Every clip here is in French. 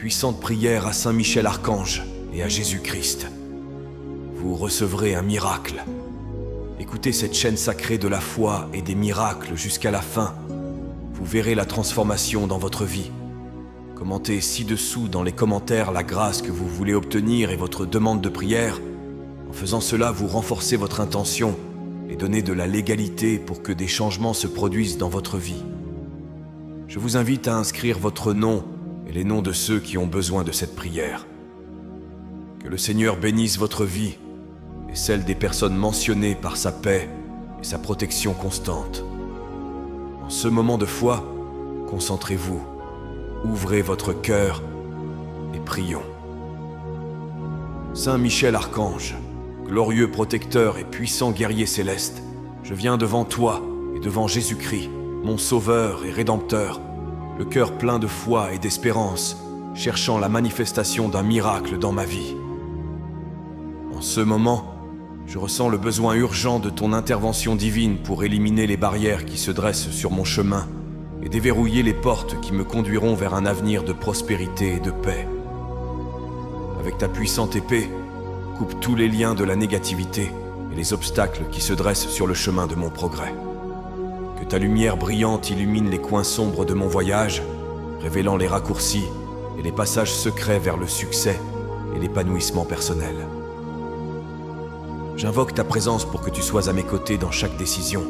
puissante prière à Saint Michel Archange et à Jésus-Christ. Vous recevrez un miracle. Écoutez cette chaîne sacrée de la foi et des miracles jusqu'à la fin. Vous verrez la transformation dans votre vie. Commentez ci-dessous dans les commentaires la grâce que vous voulez obtenir et votre demande de prière. En faisant cela, vous renforcez votre intention et donnez de la légalité pour que des changements se produisent dans votre vie. Je vous invite à inscrire votre nom et les noms de ceux qui ont besoin de cette prière. Que le Seigneur bénisse votre vie et celle des personnes mentionnées par sa paix et sa protection constante. En ce moment de foi, concentrez-vous, ouvrez votre cœur et prions. Saint Michel Archange, glorieux protecteur et puissant guerrier céleste, je viens devant toi et devant Jésus-Christ, mon Sauveur et Rédempteur, le cœur plein de foi et d'espérance, cherchant la manifestation d'un miracle dans ma vie. En ce moment, je ressens le besoin urgent de ton intervention divine pour éliminer les barrières qui se dressent sur mon chemin et déverrouiller les portes qui me conduiront vers un avenir de prospérité et de paix. Avec ta puissante épée, coupe tous les liens de la négativité et les obstacles qui se dressent sur le chemin de mon progrès. Que ta lumière brillante illumine les coins sombres de mon voyage, révélant les raccourcis et les passages secrets vers le succès et l'épanouissement personnel. J'invoque ta présence pour que tu sois à mes côtés dans chaque décision,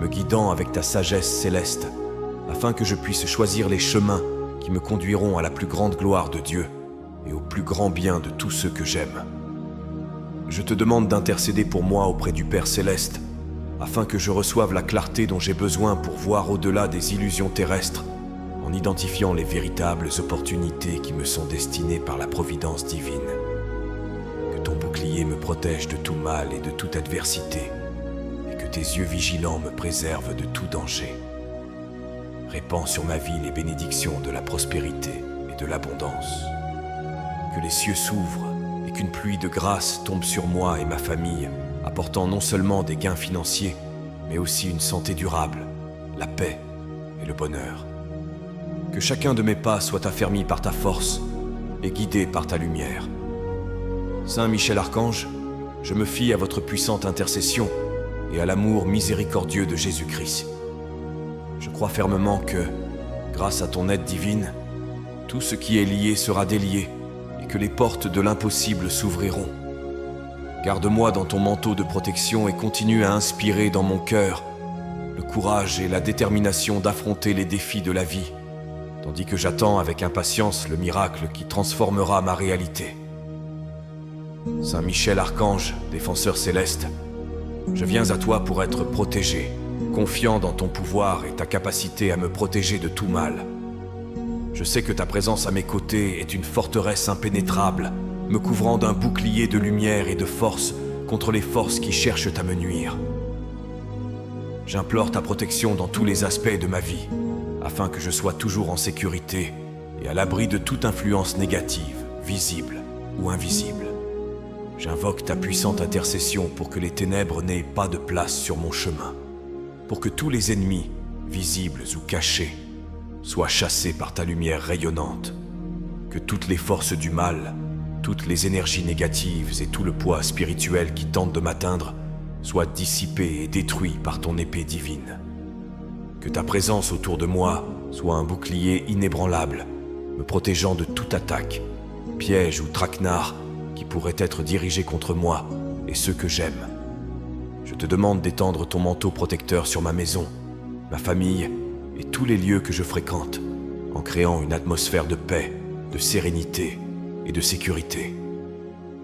me guidant avec ta sagesse céleste, afin que je puisse choisir les chemins qui me conduiront à la plus grande gloire de Dieu et au plus grand bien de tous ceux que j'aime. Je te demande d'intercéder pour moi auprès du Père Céleste, afin que je reçoive la clarté dont j'ai besoin pour voir au-delà des illusions terrestres, en identifiant les véritables opportunités qui me sont destinées par la providence divine. Que ton bouclier me protège de tout mal et de toute adversité, et que tes yeux vigilants me préservent de tout danger. Répands sur ma vie les bénédictions de la prospérité et de l'abondance. Que les cieux s'ouvrent et qu'une pluie de grâce tombe sur moi et ma famille, apportant non seulement des gains financiers, mais aussi une santé durable, la paix et le bonheur. Que chacun de mes pas soit affermi par ta force et guidé par ta lumière. Saint Michel Archange, je me fie à votre puissante intercession et à l'amour miséricordieux de Jésus-Christ. Je crois fermement que, grâce à ton aide divine, tout ce qui est lié sera délié et que les portes de l'impossible s'ouvriront. Garde-moi dans ton manteau de protection et continue à inspirer dans mon cœur le courage et la détermination d'affronter les défis de la vie, tandis que j'attends avec impatience le miracle qui transformera ma réalité. Saint Michel Archange, défenseur céleste, je viens à toi pour être protégé, confiant dans ton pouvoir et ta capacité à me protéger de tout mal. Je sais que ta présence à mes côtés est une forteresse impénétrable, me couvrant d'un bouclier de lumière et de force contre les forces qui cherchent à me nuire. J'implore ta protection dans tous les aspects de ma vie, afin que je sois toujours en sécurité et à l'abri de toute influence négative, visible ou invisible. J'invoque ta puissante intercession pour que les ténèbres n'aient pas de place sur mon chemin, pour que tous les ennemis, visibles ou cachés, soient chassés par ta lumière rayonnante, que toutes les forces du mal, toutes les énergies négatives et tout le poids spirituel qui tente de m'atteindre soient dissipés et détruits par ton épée divine. Que ta présence autour de moi soit un bouclier inébranlable, me protégeant de toute attaque, piège ou traquenard qui pourrait être dirigé contre moi et ceux que j'aime. Je te demande d'étendre ton manteau protecteur sur ma maison, ma famille et tous les lieux que je fréquente, en créant une atmosphère de paix, de sérénité et de sécurité.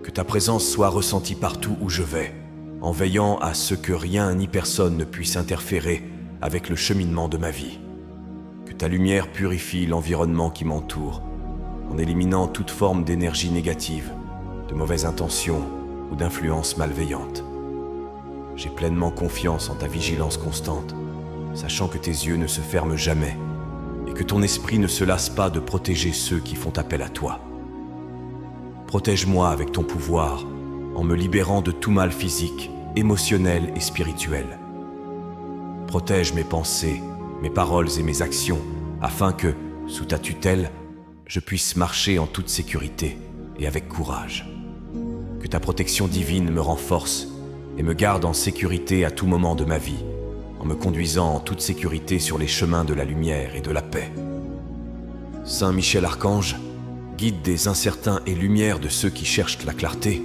Que ta présence soit ressentie partout où je vais, en veillant à ce que rien ni personne ne puisse interférer avec le cheminement de ma vie. Que ta lumière purifie l'environnement qui m'entoure, en éliminant toute forme d'énergie négative, de mauvaises intentions ou d'influences malveillantes. J'ai pleinement confiance en ta vigilance constante, sachant que tes yeux ne se ferment jamais et que ton esprit ne se lasse pas de protéger ceux qui font appel à toi. Protège-moi avec ton pouvoir, en me libérant de tout mal physique, émotionnel et spirituel. Protège mes pensées, mes paroles et mes actions, afin que, sous ta tutelle, je puisse marcher en toute sécurité et avec courage. Que ta protection divine me renforce et me garde en sécurité à tout moment de ma vie, en me conduisant en toute sécurité sur les chemins de la lumière et de la paix. Saint Michel Archange, guide des incertains et lumière de ceux qui cherchent la clarté,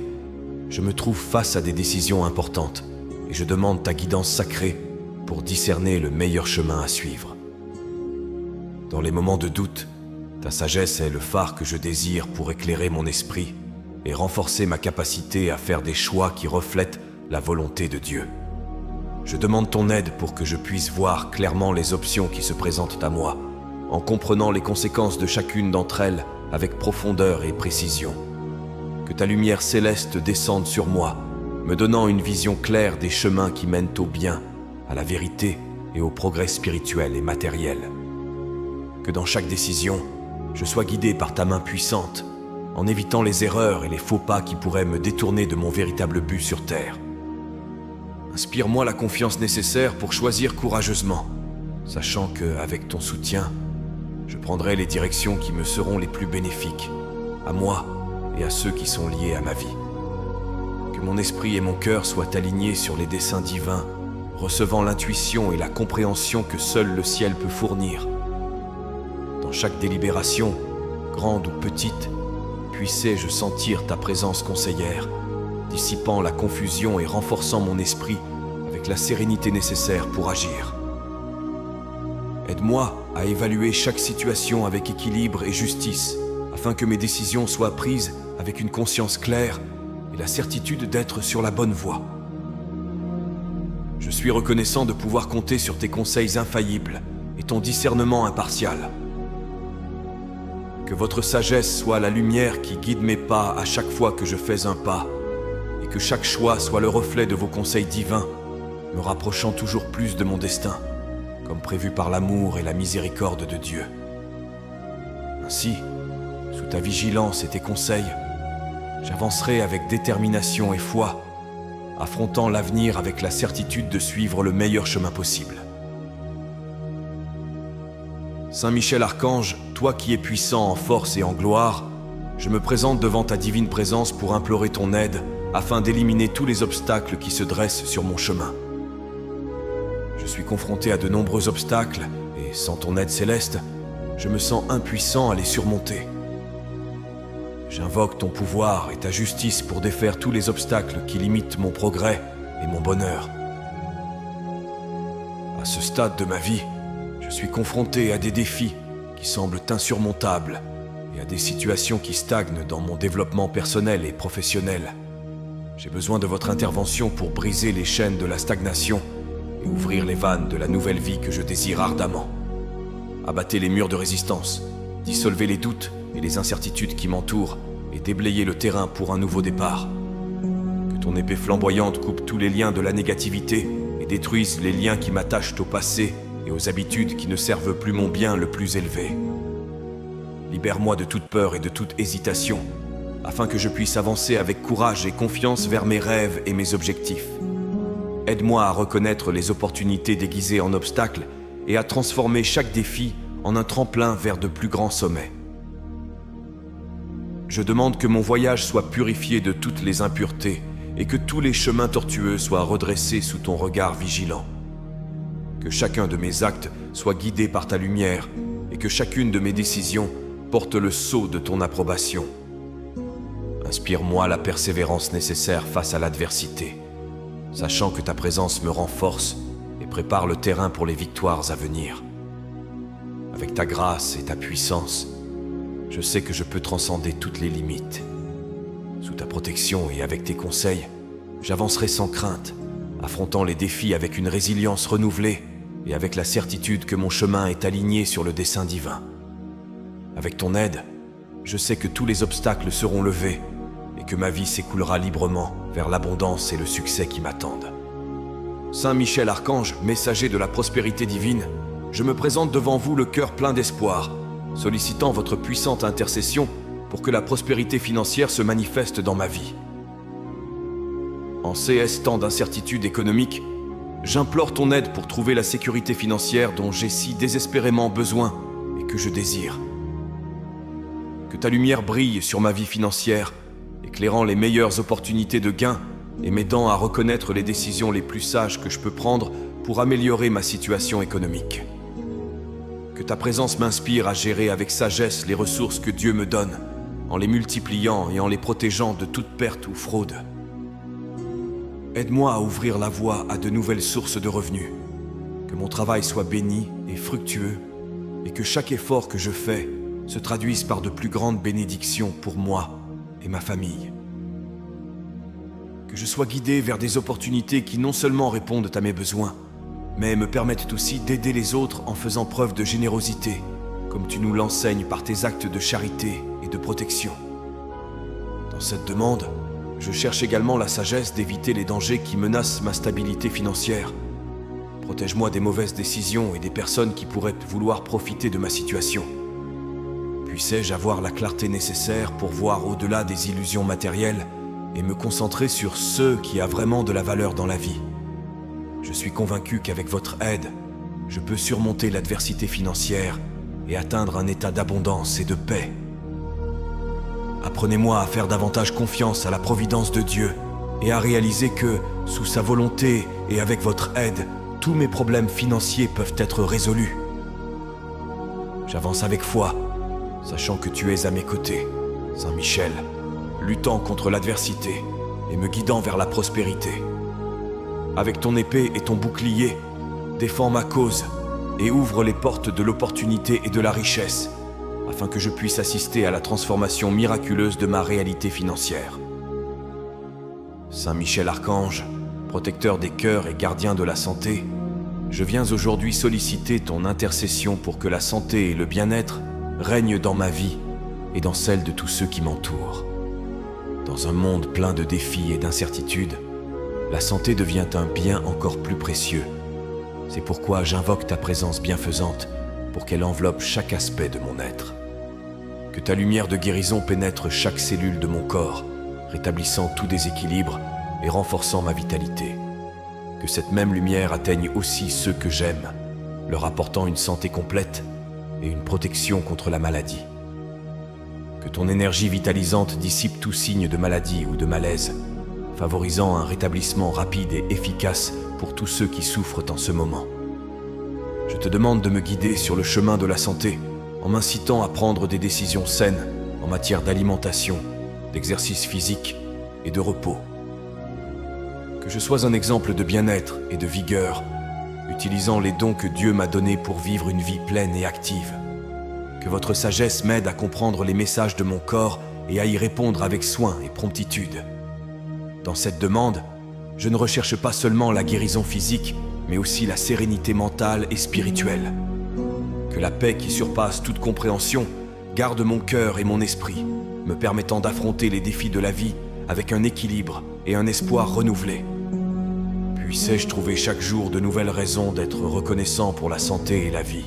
je me trouve face à des décisions importantes et je demande ta guidance sacrée pour discerner le meilleur chemin à suivre. Dans les moments de doute, ta sagesse est le phare que je désire pour éclairer mon esprit et renforcer ma capacité à faire des choix qui reflètent la volonté de Dieu. Je demande ton aide pour que je puisse voir clairement les options qui se présentent à moi, en comprenant les conséquences de chacune d'entre elles avec profondeur et précision. Que ta lumière céleste descende sur moi, me donnant une vision claire des chemins qui mènent au bien, à la vérité et au progrès spirituel et matériel. Que dans chaque décision, je sois guidé par ta main puissante, en évitant les erreurs et les faux pas qui pourraient me détourner de mon véritable but sur terre. Inspire-moi la confiance nécessaire pour choisir courageusement, sachant qu'avec ton soutien, je prendrai les directions qui me seront les plus bénéfiques, à moi et à ceux qui sont liés à ma vie. Que mon esprit et mon cœur soient alignés sur les desseins divins, recevant l'intuition et la compréhension que seul le ciel peut fournir. Dans chaque délibération, grande ou petite, puissais-je sentir ta présence conseillère, dissipant la confusion et renforçant mon esprit avec la sérénité nécessaire pour agir. Aide-moi à évaluer chaque situation avec équilibre et justice, afin que mes décisions soient prises avec une conscience claire et la certitude d'être sur la bonne voie. Je suis reconnaissant de pouvoir compter sur tes conseils infaillibles et ton discernement impartial. Que votre sagesse soit la lumière qui guide mes pas à chaque fois que je fais un pas, et que chaque choix soit le reflet de vos conseils divins, me rapprochant toujours plus de mon destin, comme prévu par l'amour et la miséricorde de Dieu. Ainsi, sous ta vigilance et tes conseils, j'avancerai avec détermination et foi, affrontant l'avenir avec la certitude de suivre le meilleur chemin possible. Saint Michel Archange, toi qui es puissant en force et en gloire, je me présente devant ta divine présence pour implorer ton aide afin d'éliminer tous les obstacles qui se dressent sur mon chemin. Je suis confronté à de nombreux obstacles et sans ton aide céleste, je me sens impuissant à les surmonter. J'invoque ton pouvoir et ta justice pour défaire tous les obstacles qui limitent mon progrès et mon bonheur. À ce stade de ma vie, je suis confronté à des défis qui semblent insurmontables et à des situations qui stagnent dans mon développement personnel et professionnel. J'ai besoin de votre intervention pour briser les chaînes de la stagnation et ouvrir les vannes de la nouvelle vie que je désire ardemment. Abattez les murs de résistance, dissolvez les doutes et les incertitudes qui m'entourent et déblayez le terrain pour un nouveau départ. Que ton épée flamboyante coupe tous les liens de la négativité et détruise les liens qui m'attachent au passé et aux habitudes qui ne servent plus mon bien le plus élevé. Libère-moi de toute peur et de toute hésitation, afin que je puisse avancer avec courage et confiance vers mes rêves et mes objectifs. Aide-moi à reconnaître les opportunités déguisées en obstacles et à transformer chaque défi en un tremplin vers de plus grands sommets. Je demande que mon voyage soit purifié de toutes les impuretés et que tous les chemins tortueux soient redressés sous ton regard vigilant. Que chacun de mes actes soit guidé par ta lumière et que chacune de mes décisions porte le sceau de ton approbation. Inspire-moi la persévérance nécessaire face à l'adversité, sachant que ta présence me renforce et prépare le terrain pour les victoires à venir. Avec ta grâce et ta puissance, je sais que je peux transcender toutes les limites. Sous ta protection et avec tes conseils, j'avancerai sans crainte, affrontant les défis avec une résilience renouvelée et avec la certitude que mon chemin est aligné sur le dessein divin. Avec ton aide, je sais que tous les obstacles seront levés et que ma vie s'écoulera librement vers l'abondance et le succès qui m'attendent. Saint Michel Archange, messager de la prospérité divine, je me présente devant vous le cœur plein d'espoir, sollicitant votre puissante intercession pour que la prospérité financière se manifeste dans ma vie. En ces temps d'incertitude économique, j'implore ton aide pour trouver la sécurité financière dont j'ai si désespérément besoin et que je désire. Que ta lumière brille sur ma vie financière, éclairant les meilleures opportunités de gain et m'aidant à reconnaître les décisions les plus sages que je peux prendre pour améliorer ma situation économique. Que ta présence m'inspire à gérer avec sagesse les ressources que Dieu me donne, en les multipliant et en les protégeant de toute perte ou fraude. Aide-moi à ouvrir la voie à de nouvelles sources de revenus, que mon travail soit béni et fructueux, et que chaque effort que je fais se traduise par de plus grandes bénédictions pour moi et ma famille. Que je sois guidé vers des opportunités qui non seulement répondent à mes besoins, mais me permettent aussi d'aider les autres en faisant preuve de générosité, comme tu nous l'enseignes par tes actes de charité et de protection. Dans cette demande, je cherche également la sagesse d'éviter les dangers qui menacent ma stabilité financière. Protège-moi des mauvaises décisions et des personnes qui pourraient vouloir profiter de ma situation. Puissais-je avoir la clarté nécessaire pour voir au-delà des illusions matérielles et me concentrer sur ce qui a vraiment de la valeur dans la vie. Je suis convaincu qu'avec votre aide, je peux surmonter l'adversité financière et atteindre un état d'abondance et de paix. Apprenez-moi à faire davantage confiance à la providence de Dieu et à réaliser que, sous sa volonté et avec votre aide, tous mes problèmes financiers peuvent être résolus. J'avance avec foi, sachant que tu es à mes côtés, Saint Michel, luttant contre l'adversité et me guidant vers la prospérité. Avec ton épée et ton bouclier, défends ma cause et ouvre les portes de l'opportunité et de la richesse, afin que je puisse assister à la transformation miraculeuse de ma réalité financière. Saint Michel Archange, protecteur des cœurs et gardien de la santé, je viens aujourd'hui solliciter ton intercession pour que la santé et le bien-être règnent dans ma vie et dans celle de tous ceux qui m'entourent. Dans un monde plein de défis et d'incertitudes, la santé devient un bien encore plus précieux. C'est pourquoi j'invoque ta présence bienfaisante pour qu'elle enveloppe chaque aspect de mon être. Que ta lumière de guérison pénètre chaque cellule de mon corps, rétablissant tout déséquilibre et renforçant ma vitalité. Que cette même lumière atteigne aussi ceux que j'aime, leur apportant une santé complète et une protection contre la maladie. Que ton énergie vitalisante dissipe tout signe de maladie ou de malaise, favorisant un rétablissement rapide et efficace pour tous ceux qui souffrent en ce moment. Je te demande de me guider sur le chemin de la santé, en m'incitant à prendre des décisions saines en matière d'alimentation, d'exercice physique et de repos. Que je sois un exemple de bien-être et de vigueur, utilisant les dons que Dieu m'a donnés pour vivre une vie pleine et active. Que votre sagesse m'aide à comprendre les messages de mon corps et à y répondre avec soin et promptitude. Dans cette demande, je ne recherche pas seulement la guérison physique, mais aussi la sérénité mentale et spirituelle. Que la paix qui surpasse toute compréhension garde mon cœur et mon esprit, me permettant d'affronter les défis de la vie avec un équilibre et un espoir renouvelé. Puissais-je trouver chaque jour de nouvelles raisons d'être reconnaissant pour la santé et la vie,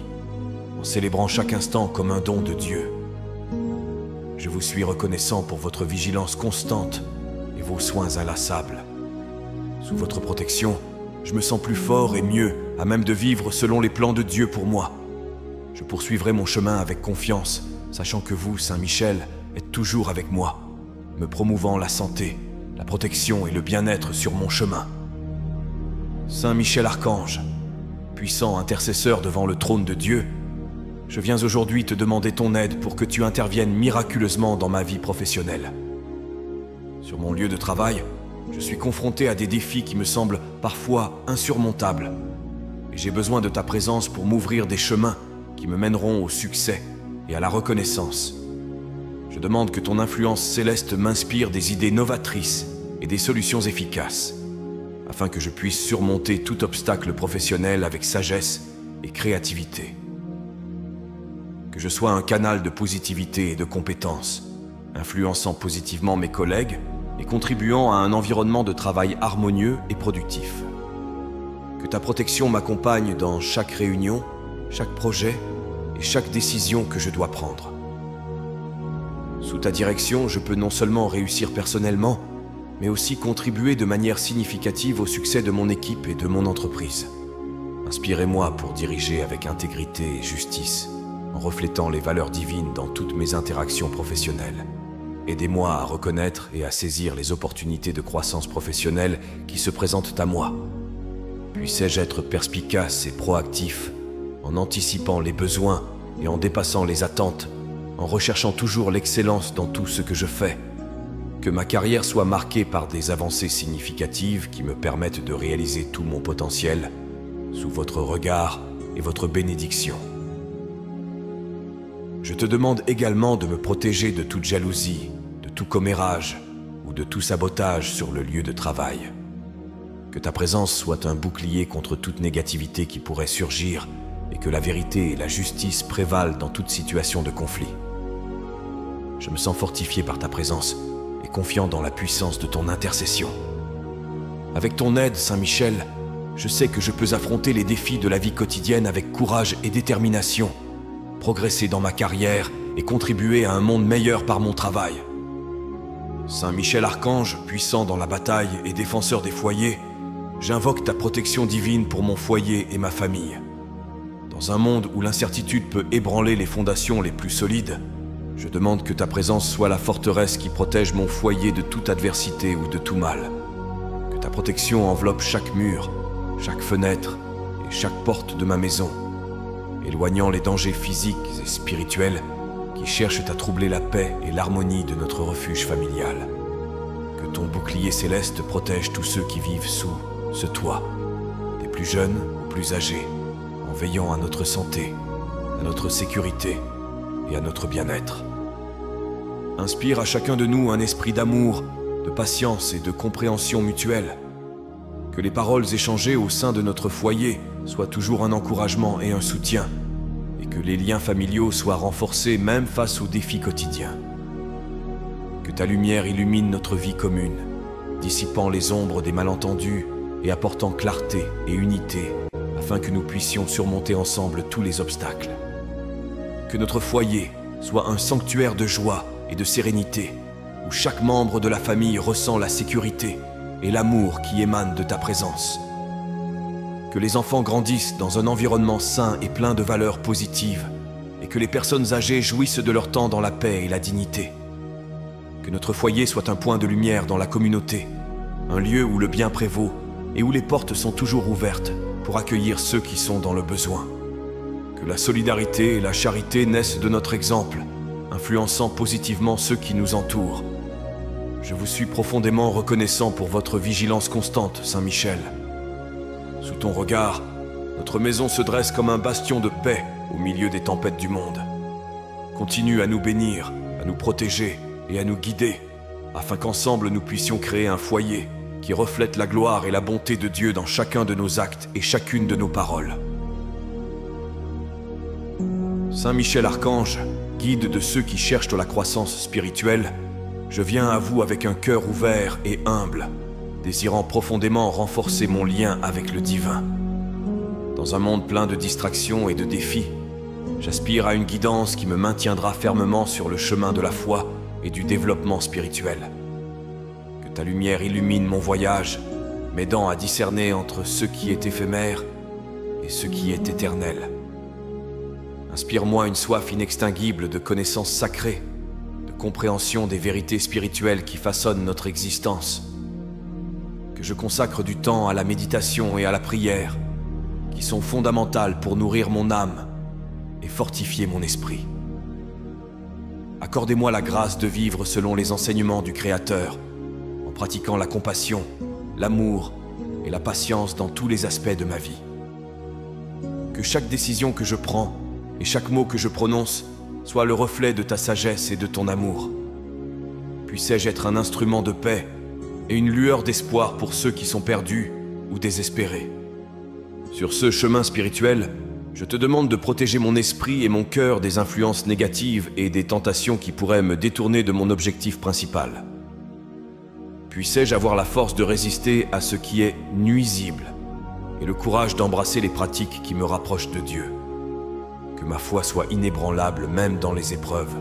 en célébrant chaque instant comme un don de Dieu. Je vous suis reconnaissant pour votre vigilance constante et vos soins inlassables. Sous votre protection, je me sens plus fort et mieux à même de vivre selon les plans de Dieu pour moi. Je poursuivrai mon chemin avec confiance, sachant que vous, Saint Michel, êtes toujours avec moi, me promouvant la santé, la protection et le bien-être sur mon chemin. Saint Michel Archange, puissant intercesseur devant le trône de Dieu, je viens aujourd'hui te demander ton aide pour que tu interviennes miraculeusement dans ma vie professionnelle. Sur mon lieu de travail, je suis confronté à des défis qui me semblent parfois insurmontables. Et j'ai besoin de ta présence pour m'ouvrir des chemins qui me mèneront au succès et à la reconnaissance. Je demande que ton influence céleste m'inspire des idées novatrices et des solutions efficaces, afin que je puisse surmonter tout obstacle professionnel avec sagesse et créativité. Que je sois un canal de positivité et de compétences, influençant positivement mes collègues et contribuant à un environnement de travail harmonieux et productif. Que ta protection m'accompagne dans chaque réunion, chaque projet et chaque décision que je dois prendre. Sous ta direction, je peux non seulement réussir personnellement, mais aussi contribuer de manière significative au succès de mon équipe et de mon entreprise. Inspirez-moi pour diriger avec intégrité et justice, en reflétant les valeurs divines dans toutes mes interactions professionnelles. Aidez-moi à reconnaître et à saisir les opportunités de croissance professionnelle qui se présentent à moi. Puissais-je être perspicace et proactif, en anticipant les besoins et en dépassant les attentes, en recherchant toujours l'excellence dans tout ce que je fais. Que ma carrière soit marquée par des avancées significatives qui me permettent de réaliser tout mon potentiel, sous votre regard et votre bénédiction. Je te demande également de me protéger de toute jalousie, de tout commérage ou de tout sabotage sur le lieu de travail. Que ta présence soit un bouclier contre toute négativité qui pourrait surgir et que la vérité et la justice prévalent dans toute situation de conflit. Je me sens fortifié par ta présence et confiant dans la puissance de ton intercession. Avec ton aide, Saint Michel, je sais que je peux affronter les défis de la vie quotidienne avec courage et détermination, progresser dans ma carrière et contribuer à un monde meilleur par mon travail. Saint Michel Archange, puissant dans la bataille et défenseur des foyers, j'invoque ta protection divine pour mon foyer et ma famille. Dans un monde où l'incertitude peut ébranler les fondations les plus solides, je demande que ta présence soit la forteresse qui protège mon foyer de toute adversité ou de tout mal. Que ta protection enveloppe chaque mur, chaque fenêtre et chaque porte de ma maison, éloignant les dangers physiques et spirituels qui cherchent à troubler la paix et l'harmonie de notre refuge familial. Que ton bouclier céleste protège tous ceux qui vivent sous ce toit, des plus jeunes aux plus âgés, en veillant à notre santé, à notre sécurité et à notre bien-être. Inspire à chacun de nous un esprit d'amour, de patience et de compréhension mutuelle. Que les paroles échangées au sein de notre foyer soient toujours un encouragement et un soutien, et que les liens familiaux soient renforcés même face aux défis quotidiens. Que ta lumière illumine notre vie commune, dissipant les ombres des malentendus et apportant clarté et unité, afin que nous puissions surmonter ensemble tous les obstacles. Que notre foyer soit un sanctuaire de joie et de sérénité, où chaque membre de la famille ressent la sécurité et l'amour qui émane de ta présence. Que les enfants grandissent dans un environnement sain et plein de valeurs positives, et que les personnes âgées jouissent de leur temps dans la paix et la dignité. Que notre foyer soit un point de lumière dans la communauté, un lieu où le bien prévaut et où les portes sont toujours ouvertes pour accueillir ceux qui sont dans le besoin. Que la solidarité et la charité naissent de notre exemple, influençant positivement ceux qui nous entourent. Je vous suis profondément reconnaissant pour votre vigilance constante, Saint Michel. Sous ton regard, notre maison se dresse comme un bastion de paix au milieu des tempêtes du monde. Continue à nous bénir, à nous protéger et à nous guider, afin qu'ensemble nous puissions créer un foyer qui reflète la gloire et la bonté de Dieu dans chacun de nos actes et chacune de nos paroles. Saint Michel Archange, guide de ceux qui cherchent la croissance spirituelle, je viens à vous avec un cœur ouvert et humble, désirant profondément renforcer mon lien avec le divin. Dans un monde plein de distractions et de défis, j'aspire à une guidance qui me maintiendra fermement sur le chemin de la foi et du développement spirituel. Que ta lumière illumine mon voyage, m'aidant à discerner entre ce qui est éphémère et ce qui est éternel. Inspire-moi une soif inextinguible de connaissances sacrées, de compréhension des vérités spirituelles qui façonnent notre existence. Que je consacre du temps à la méditation et à la prière, qui sont fondamentales pour nourrir mon âme et fortifier mon esprit. Accordez-moi la grâce de vivre selon les enseignements du Créateur, en pratiquant la compassion, l'amour et la patience dans tous les aspects de ma vie. Que chaque décision que je prends et chaque mot que je prononce soit le reflet de ta sagesse et de ton amour. Puissais-je être un instrument de paix et une lueur d'espoir pour ceux qui sont perdus ou désespérés. Sur ce chemin spirituel, je te demande de protéger mon esprit et mon cœur des influences négatives et des tentations qui pourraient me détourner de mon objectif principal. Puissais-je avoir la force de résister à ce qui est nuisible et le courage d'embrasser les pratiques qui me rapprochent de Dieu. Que ma foi soit inébranlable même dans les épreuves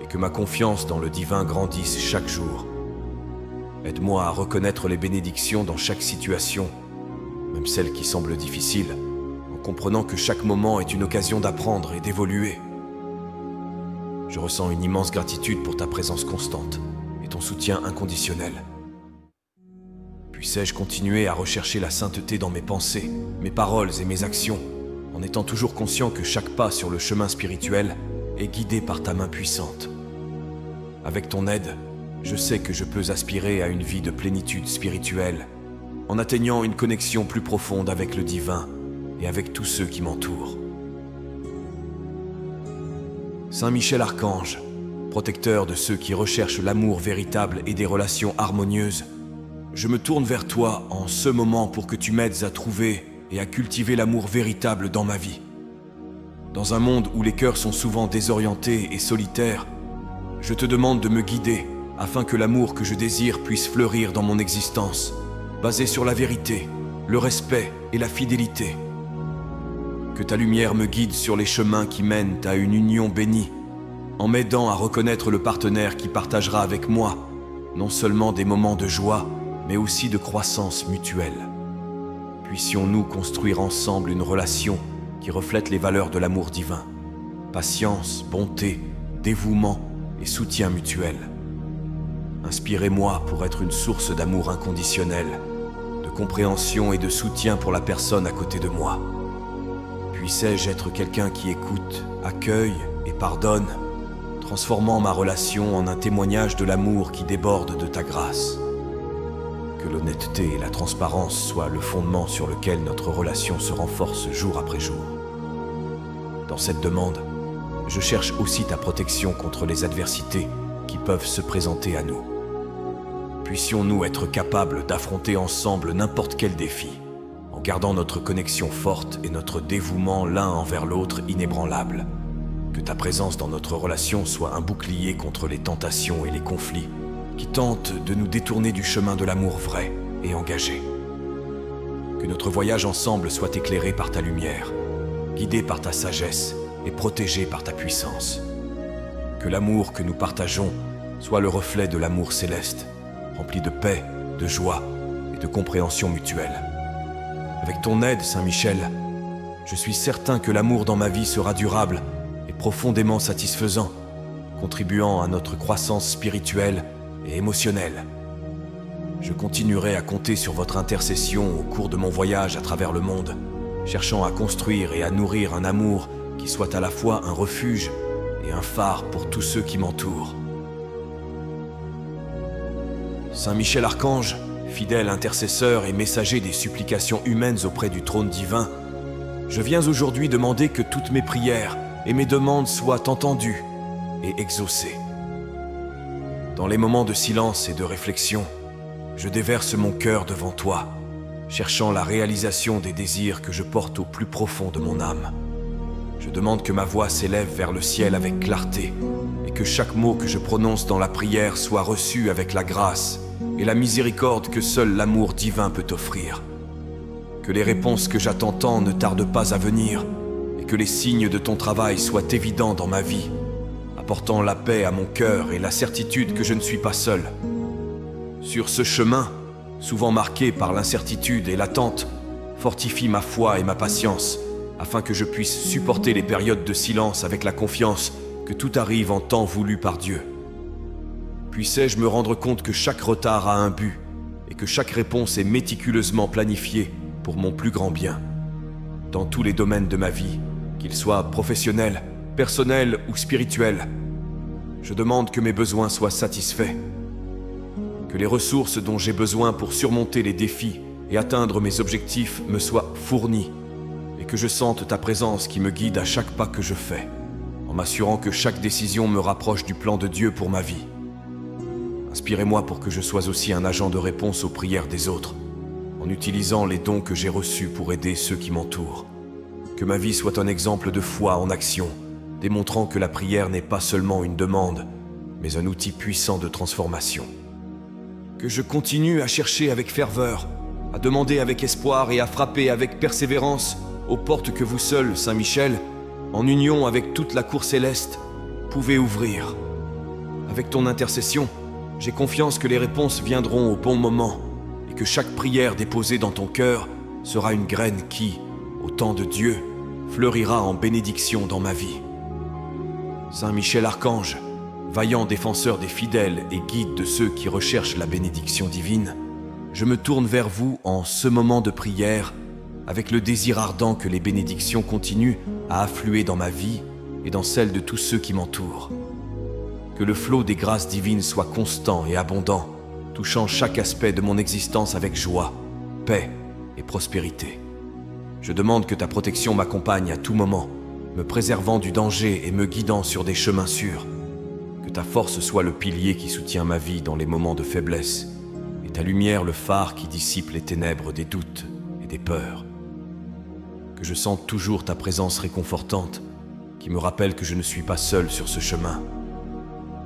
et que ma confiance dans le divin grandisse chaque jour. Aide-moi à reconnaître les bénédictions dans chaque situation, même celles qui semblent difficiles, en comprenant que chaque moment est une occasion d'apprendre et d'évoluer. Je ressens une immense gratitude pour ta présence constante et ton soutien inconditionnel. Puissais-je continuer à rechercher la sainteté dans mes pensées, mes paroles et mes actions, en étant toujours conscient que chaque pas sur le chemin spirituel est guidé par ta main puissante. Avec ton aide, je sais que je peux aspirer à une vie de plénitude spirituelle, en atteignant une connexion plus profonde avec le divin et avec tous ceux qui m'entourent. Saint Michel Archange, protecteur de ceux qui recherchent l'amour véritable et des relations harmonieuses, je me tourne vers toi en ce moment pour que tu m'aides à trouver et à cultiver l'amour véritable dans ma vie. Dans un monde où les cœurs sont souvent désorientés et solitaires, je te demande de me guider afin que l'amour que je désire puisse fleurir dans mon existence, basé sur la vérité, le respect et la fidélité. Que ta lumière me guide sur les chemins qui mènent à une union bénie, en m'aidant à reconnaître le partenaire qui partagera avec moi non seulement des moments de joie, mais aussi de croissance mutuelle. Puissions-nous construire ensemble une relation qui reflète les valeurs de l'amour divin, patience, bonté, dévouement et soutien mutuel. Inspirez-moi pour être une source d'amour inconditionnel, de compréhension et de soutien pour la personne à côté de moi. Puissais-je être quelqu'un qui écoute, accueille et pardonne, transformant ma relation en un témoignage de l'amour qui déborde de ta grâce. Que l'honnêteté et la transparence soient le fondement sur lequel notre relation se renforce jour après jour. Dans cette demande, je cherche aussi ta protection contre les adversités qui peuvent se présenter à nous. Puissions-nous être capables d'affronter ensemble n'importe quel défi, en gardant notre connexion forte et notre dévouement l'un envers l'autre inébranlable. Que ta présence dans notre relation soit un bouclier contre les tentations et les conflits qui tentent de nous détourner du chemin de l'amour vrai et engagé. Que notre voyage ensemble soit éclairé par ta lumière, guidé par ta sagesse et protégé par ta puissance. Que l'amour que nous partageons soit le reflet de l'amour céleste, rempli de paix, de joie et de compréhension mutuelle. Avec ton aide, Saint Michel, je suis certain que l'amour dans ma vie sera durable et profondément satisfaisant, contribuant à notre croissance spirituelle et émotionnelle. Je continuerai à compter sur votre intercession au cours de mon voyage à travers le monde, cherchant à construire et à nourrir un amour qui soit à la fois un refuge et un phare pour tous ceux qui m'entourent. Saint Michel Archange, fidèle intercesseur et messager des supplications humaines auprès du trône divin, je viens aujourd'hui demander que toutes mes prières et mes demandes soient entendues et exaucées. Dans les moments de silence et de réflexion, je déverse mon cœur devant toi, cherchant la réalisation des désirs que je porte au plus profond de mon âme. Je demande que ma voix s'élève vers le ciel avec clarté et que chaque mot que je prononce dans la prière soit reçu avec la grâce et la miséricorde que seul l'amour divin peut offrir. Que les réponses que j'attends tant ne tardent pas à venir et que les signes de ton travail soient évidents dans ma vie, apportant la paix à mon cœur et la certitude que je ne suis pas seul. Sur ce chemin, souvent marqué par l'incertitude et l'attente, fortifie ma foi et ma patience, afin que je puisse supporter les périodes de silence avec la confiance que tout arrive en temps voulu par Dieu. Puissais-je me rendre compte que chaque retard a un but et que chaque réponse est méticuleusement planifiée pour mon plus grand bien. Dans tous les domaines de ma vie, qu'ils soient professionnels, personnels ou spirituels, je demande que mes besoins soient satisfaits, que les ressources dont j'ai besoin pour surmonter les défis et atteindre mes objectifs me soient fournies, et que je sente ta présence qui me guide à chaque pas que je fais, en m'assurant que chaque décision me rapproche du plan de Dieu pour ma vie. Inspirez-moi pour que je sois aussi un agent de réponse aux prières des autres, en utilisant les dons que j'ai reçus pour aider ceux qui m'entourent. Que ma vie soit un exemple de foi en action, démontrant que la prière n'est pas seulement une demande, mais un outil puissant de transformation. Que je continue à chercher avec ferveur, à demander avec espoir et à frapper avec persévérance aux portes que vous seul, Saint Michel, en union avec toute la cour céleste, pouvez ouvrir. Avec ton intercession, j'ai confiance que les réponses viendront au bon moment et que chaque prière déposée dans ton cœur sera une graine qui, au temps de Dieu, fleurira en bénédiction dans ma vie. Saint Michel Archange, vaillant défenseur des fidèles et guide de ceux qui recherchent la bénédiction divine, je me tourne vers vous en ce moment de prière avec le désir ardent que les bénédictions continuent à affluer dans ma vie et dans celle de tous ceux qui m'entourent. Que le flot des grâces divines soit constant et abondant, touchant chaque aspect de mon existence avec joie, paix et prospérité. Je demande que ta protection m'accompagne à tout moment, me préservant du danger et me guidant sur des chemins sûrs. Que ta force soit le pilier qui soutient ma vie dans les moments de faiblesse, et ta lumière le phare qui dissipe les ténèbres des doutes et des peurs. Que je sente toujours ta présence réconfortante, qui me rappelle que je ne suis pas seul sur ce chemin.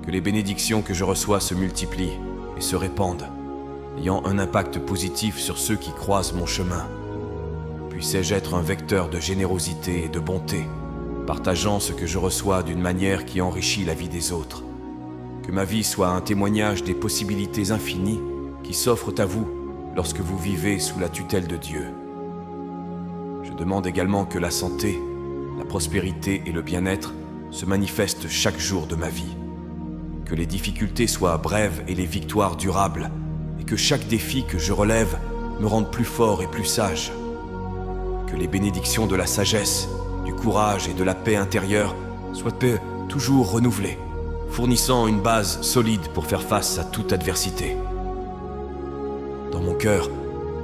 Que les bénédictions que je reçois se multiplient et se répandent, ayant un impact positif sur ceux qui croisent mon chemin. Puissais-je être un vecteur de générosité et de bonté, partageant ce que je reçois d'une manière qui enrichit la vie des autres. Que ma vie soit un témoignage des possibilités infinies qui s'offrent à vous lorsque vous vivez sous la tutelle de Dieu. Je demande également que la santé, la prospérité et le bien-être se manifestent chaque jour de ma vie. Que les difficultés soient brèves et les victoires durables, et que chaque défi que je relève me rende plus fort et plus sage. Que les bénédictions de la sagesse, du courage et de la paix intérieure soient toujours renouvelées, fournissant une base solide pour faire face à toute adversité. Dans mon cœur,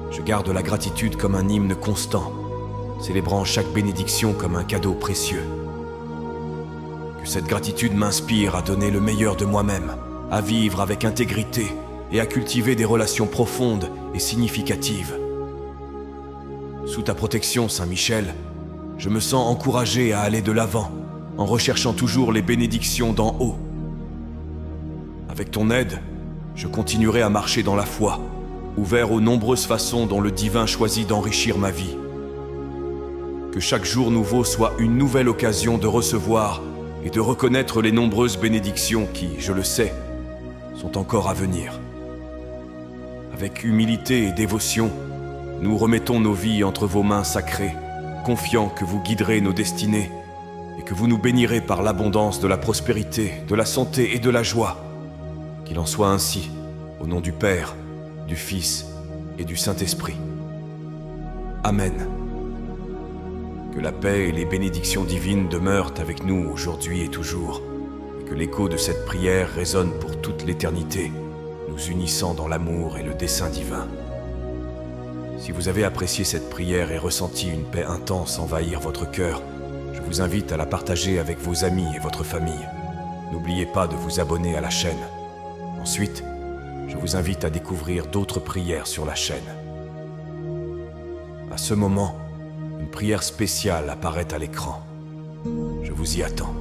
je garde la gratitude comme un hymne constant, célébrant chaque bénédiction comme un cadeau précieux. Que cette gratitude m'inspire à donner le meilleur de moi-même, à vivre avec intégrité et à cultiver des relations profondes et significatives. Sous ta protection, Saint Michel, je me sens encouragé à aller de l'avant, en recherchant toujours les bénédictions d'en haut. Avec ton aide, je continuerai à marcher dans la foi, ouvert aux nombreuses façons dont le divin choisit d'enrichir ma vie. Que chaque jour nouveau soit une nouvelle occasion de recevoir et de reconnaître les nombreuses bénédictions qui, je le sais, sont encore à venir. Avec humilité et dévotion, nous remettons nos vies entre vos mains sacrées, confiants que vous guiderez nos destinées et que vous nous bénirez par l'abondance de la prospérité, de la santé et de la joie. Qu'il en soit ainsi, au nom du Père, du Fils et du Saint-Esprit. Amen. Que la paix et les bénédictions divines demeurent avec nous aujourd'hui et toujours, et que l'écho de cette prière résonne pour toute l'éternité, nous unissant dans l'amour et le dessein divin. Si vous avez apprécié cette prière et ressenti une paix intense envahir votre cœur, je vous invite à la partager avec vos amis et votre famille. N'oubliez pas de vous abonner à la chaîne. Ensuite, je vous invite à découvrir d'autres prières sur la chaîne. À ce moment, une prière spéciale apparaît à l'écran. Je vous y attends.